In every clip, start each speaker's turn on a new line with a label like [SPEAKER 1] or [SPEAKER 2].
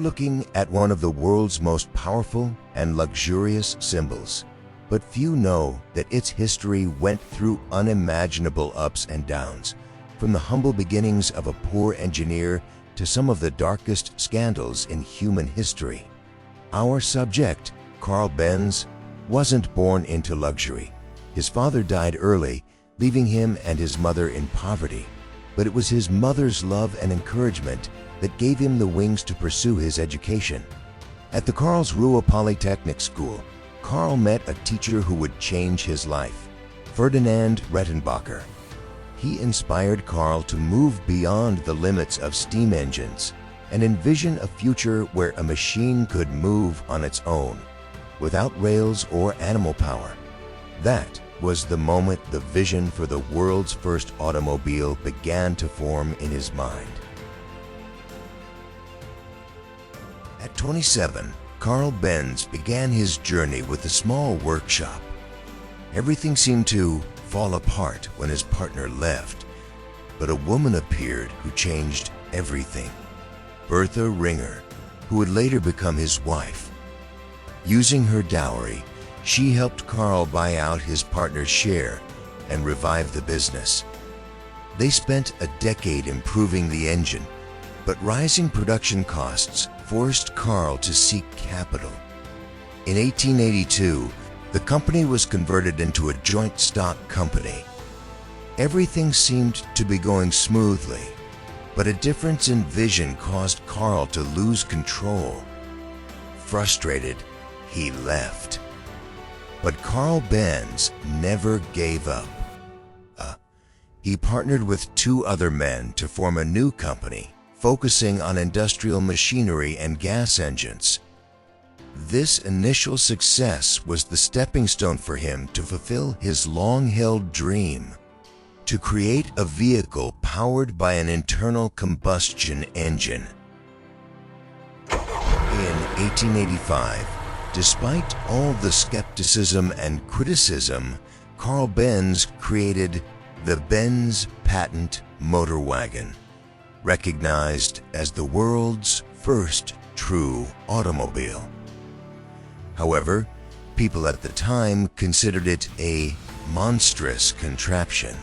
[SPEAKER 1] looking at one of the world's most powerful and luxurious symbols, but few know that its history went through unimaginable ups and downs, from the humble beginnings of a poor engineer to some of the darkest scandals in human history. Our subject, Carl Benz, wasn't born into luxury. His father died early, leaving him and his mother in poverty, but it was his mother's love and encouragement that gave him the wings to pursue his education. At the Karlsruhe Polytechnic School, Carl met a teacher who would change his life, Ferdinand Rettenbacher. He inspired Carl to move beyond the limits of steam engines and envision a future where a machine could move on its own, without rails or animal power. That was the moment the vision for the world's first automobile began to form in his mind. At 27, Carl Benz began his journey with a small workshop. Everything seemed to fall apart when his partner left, but a woman appeared who changed everything. Bertha Ringer, who would later become his wife. Using her dowry, she helped Carl buy out his partner's share and revive the business. They spent a decade improving the engine, but rising production costs forced Carl to seek capital. In 1882, the company was converted into a joint stock company. Everything seemed to be going smoothly, but a difference in vision caused Carl to lose control. Frustrated, he left. But Carl Benz never gave up. He partnered with two other men to form a new company, focusing on industrial machinery and gas engines. This initial success was the stepping stone for him to fulfill his long-held dream, to create a vehicle powered by an internal combustion engine. In 1885, despite all the skepticism and criticism, Carl Benz created the Benz patent motor wagon, recognized as the world's first true automobile. However, people at the time considered it a monstrous contraption,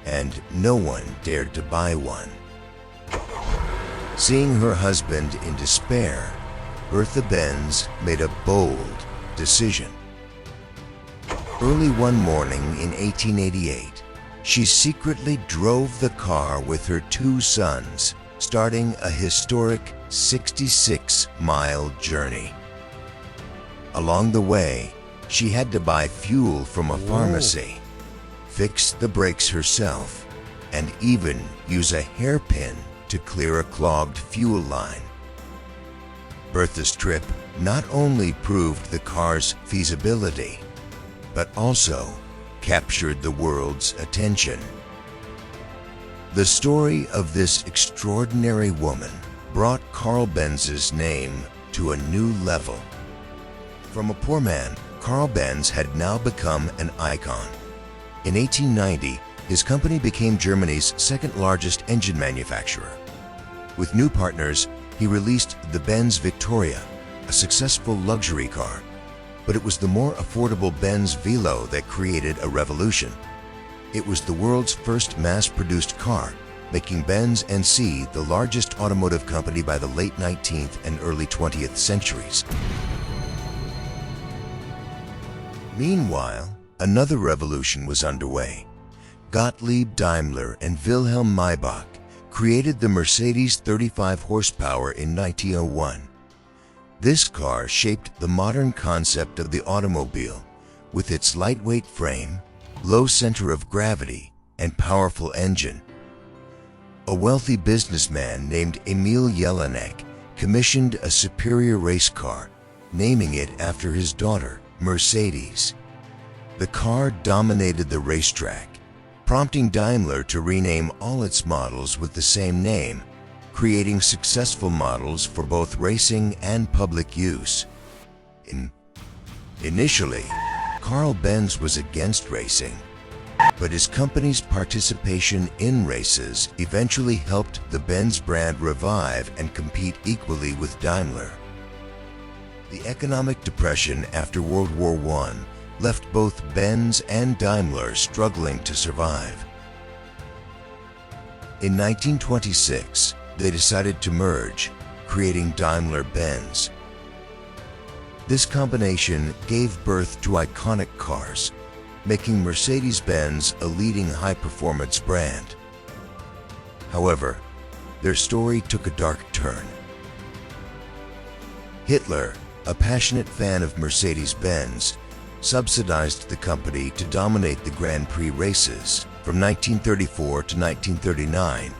[SPEAKER 1] and no one dared to buy one. Seeing her husband in despair, Bertha Benz made a bold decision. Early one morning in 1888, she secretly drove the car with her two sons, starting a historic 66-mile journey. Along the way, she had to buy fuel from a pharmacy, fix the brakes herself, and even use a hairpin to clear a clogged fuel line. Bertha's trip not only proved the car's feasibility, but also captured the world's attention. The story of this extraordinary woman brought Carl Benz's name to a new level. From a poor man, Carl Benz had now become an icon. In 1890, his company became Germany's second-largest engine manufacturer. With new partners, he released the Benz Victoria, a successful luxury car. But it was the more affordable Benz Velo that created a revolution. It was the world's first mass-produced car, making Benz & the largest automotive company by the late 19th and early 20th centuries. Meanwhile, another revolution was underway. Gottlieb Daimler and Wilhelm Maybach created the Mercedes 35 horsepower in 1901. This car shaped the modern concept of the automobile, with its lightweight frame, low center of gravity, and powerful engine. A wealthy businessman named Emil Jelinek commissioned a superior race car, naming it after his daughter, Mercedes. The car dominated the racetrack, prompting Daimler to rename all its models with the same name, creating successful models for both racing and public use. Initially, Carl Benz was against racing. But his company's participation in races eventually helped the Benz brand revive and compete equally with Daimler. The economic depression after World War I left both Benz and Daimler struggling to survive. In 1926, they decided to merge, creating Daimler-Benz. This combination gave birth to iconic cars, making Mercedes-Benz a leading high-performance brand. However, their story took a dark turn. Hitler, a passionate fan of Mercedes-Benz, subsidized the company to dominate the Grand Prix races from 1934 to 1939,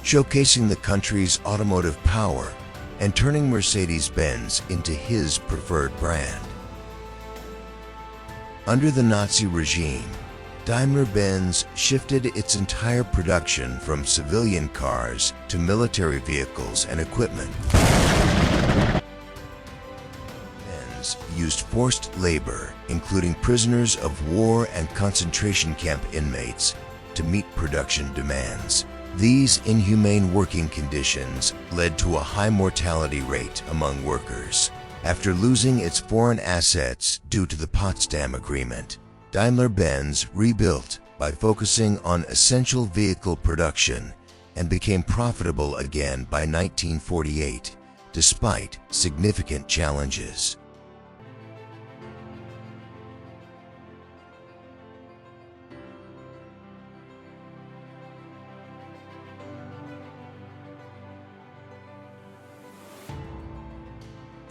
[SPEAKER 1] showcasing the country's automotive power and turning Mercedes-Benz into his preferred brand. Under the Nazi regime, Daimler-Benz shifted its entire production from civilian cars to military vehicles and equipment. Benz used forced labor, including prisoners of war and concentration camp inmates, to meet production demands. These inhumane working conditions led to a high mortality rate among workers. After losing its foreign assets due to the Potsdam Agreement, Daimler-Benz rebuilt by focusing on essential vehicle production and became profitable again by 1948, despite significant challenges.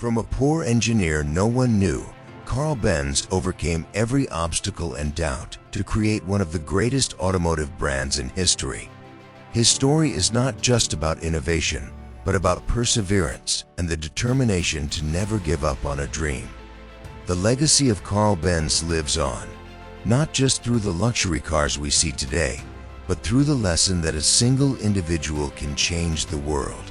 [SPEAKER 1] From a poor engineer no one knew, Carl Benz overcame every obstacle and doubt to create one of the greatest automotive brands in history. His story is not just about innovation, but about perseverance and the determination to never give up on a dream. The legacy of Carl Benz lives on, not just through the luxury cars we see today, but through the lesson that a single individual can change the world.